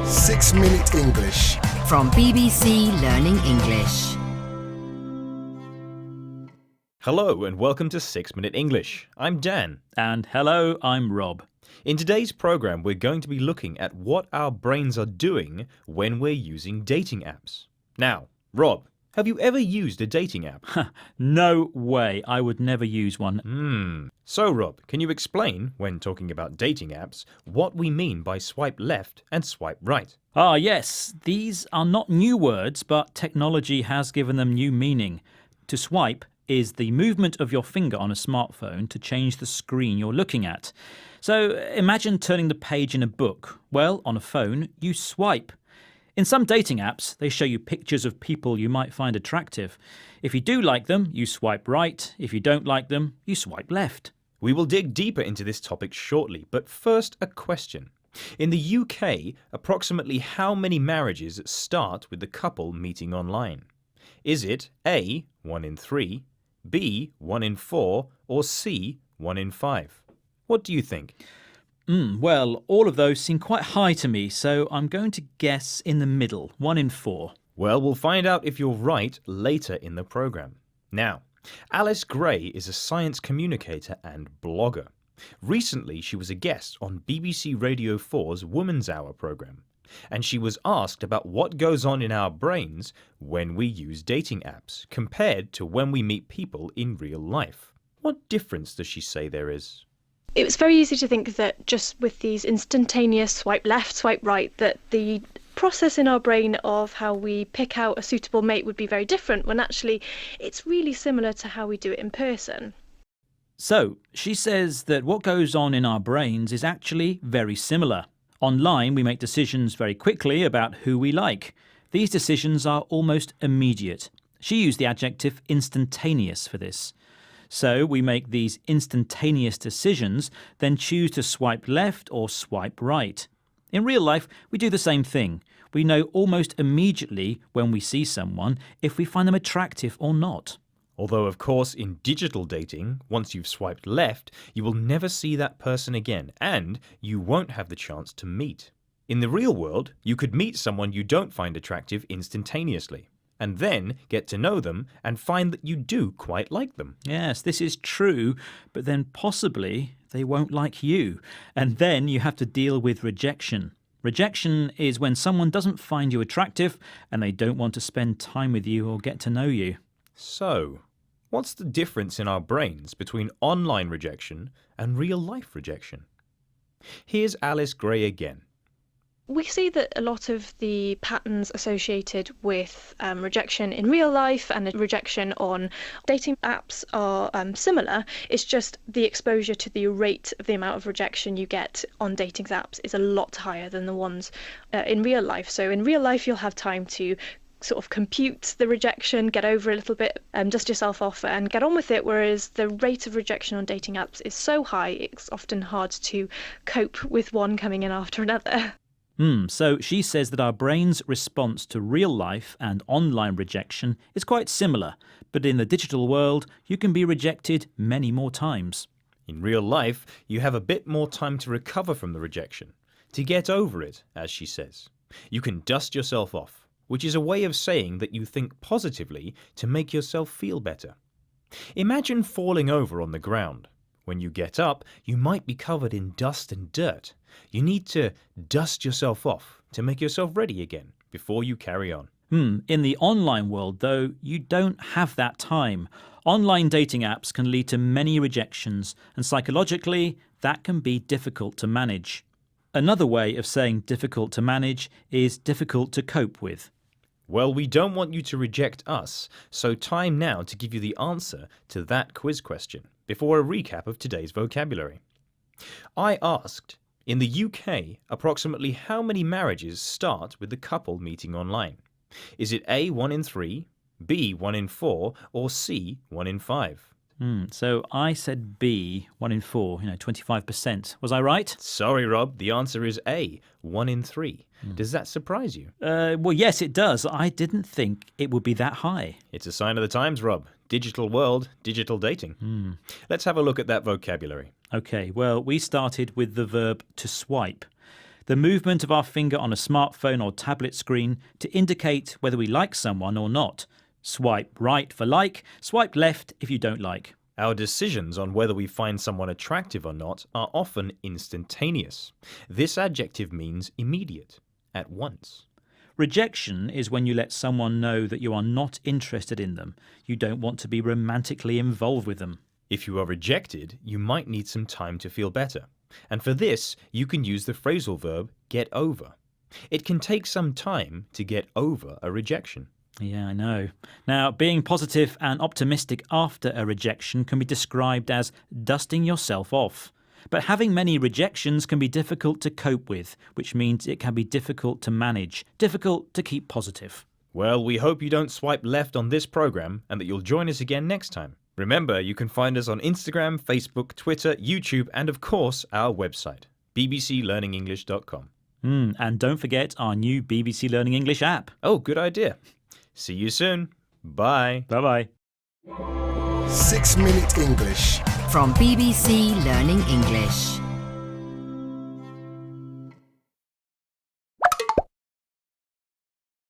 6-Minute English. From BBC Learning English. Hello and welcome to 6-Minute English. I'm Dan. And hello, I'm Rob. In today's program, we're going to be looking at what our brains are doing when we're using dating apps. Now, Rob, have you ever used a dating app? No way, I would never use one. So, Rob, can you explain, when talking about dating apps, what we mean by swipe left and swipe right? Ah, yes, these are not new words, but technology has given them new meaning. To swipe is the movement of your finger on a smartphone to change the screen you're looking at. So imagine turning the page in a book. Well, on a phone, you swipe. In some dating apps, they show you pictures of people you might find attractive. If you do like them, you swipe right. If you don't like them, you swipe left. We will dig deeper into this topic shortly, but first a question. In the UK, approximately how many marriages start with the couple meeting online? Is it A, 1 in 3, B, 1 in 4, or C, 1 in 5? What do you think? Well, all of those seem quite high to me, so I'm going to guess in the middle, 1 in 4. Well, we'll find out if you're right later in the programme. Now, Alice Gray is a science communicator and blogger. Recently, she was a guest on BBC Radio 4's Woman's Hour programme, and she was asked about what goes on in our brains when we use dating apps compared to when we meet people in real life. What difference does she say there is? It was very easy to think that just with these instantaneous swipe left, swipe right, that the process in our brain of how we pick out a suitable mate would be very different, when actually it's really similar to how we do it in person. So, she says that what goes on in our brains is actually very similar. Online, we make decisions very quickly about who we like. These decisions are almost immediate. She used the adjective instantaneous for this. So we make these instantaneous decisions, then choose to swipe left or swipe right. In real life, we do the same thing. We know almost immediately when we see someone if we find them attractive or not. Although, of course, in digital dating, once you've swiped left, you will never see that person again, and you won't have the chance to meet. In the real world, you could meet someone you don't find attractive instantaneously, and then get to know them and find that you do quite like them. Yes, this is true, but then possibly they won't like you, and then you have to deal with rejection. Rejection is when someone doesn't find you attractive and they don't want to spend time with you or get to know you. So, what's the difference in our brains between online rejection and real-life rejection? Here's Alice Gray again. We see that a lot of the patterns associated with rejection in real life and rejection on dating apps are similar. It's just the exposure to the rate of the amount of rejection you get on dating apps is a lot higher than the ones in real life. So in real life, you'll have time to sort of compute the rejection, get over it a little bit, dust yourself off and get on with it, whereas the rate of rejection on dating apps is so high, it's often hard to cope with one coming in after another. So she says that our brain's response to real life and online rejection is quite similar, but in the digital world, you can be rejected many more times. In real life, you have a bit more time to recover from the rejection, to get over it, as she says. You can dust yourself off, which is a way of saying that you think positively to make yourself feel better. Imagine falling over on the ground. When you get up, you might be covered in dust and dirt. You need to dust yourself off to make yourself ready again before you carry on. In the online world, though, you don't have that time. Online dating apps can lead to many rejections, and psychologically, that can be difficult to manage. Another way of saying difficult to manage is difficult to cope with. Well, we don't want you to reject us, so time now to give you the answer to that quiz question before a recap of today's vocabulary. I asked, in the UK, approximately how many marriages start with the couple meeting online? Is it A, 1 in 3, B, 1 in 4, or C, 1 in 5? So I said B, 1 in 4, 25%. Was I right? Sorry, Rob, the answer is A, 1 in 3. Does that surprise you? Well, yes, it does. I didn't think it would be that high. It's a sign of the times, Rob. Digital world, digital dating. Let's have a look at that vocabulary. OK, well, we started with the verb to swipe. the movement of our finger on a smartphone or tablet screen to indicate whether we like someone or not. Swipe right for like, swipe left if you don't like. Our decisions on whether we find someone attractive or not are often instantaneous. This adjective means immediate, at once. Rejection is when you let someone know that you are not interested in them. You don't want to be romantically involved with them. If you are rejected, you might need some time to feel better. And for this, you can use the phrasal verb get over. It can take some time to get over a rejection. Yeah, I know. Now, being positive and optimistic after a rejection can be described as dusting yourself off. But having many rejections can be difficult to cope with, which means it can be difficult to manage, difficult to keep positive. Well, we hope you don't swipe left on this program and that you'll join us again next time. Remember, you can find us on Instagram, Facebook, Twitter, YouTube, and of course, our website, bbclearningenglish.com. And don't forget our new BBC Learning English app. Oh, good idea. See you soon. Bye. Bye-bye. 6 Minute English. From BBC Learning English.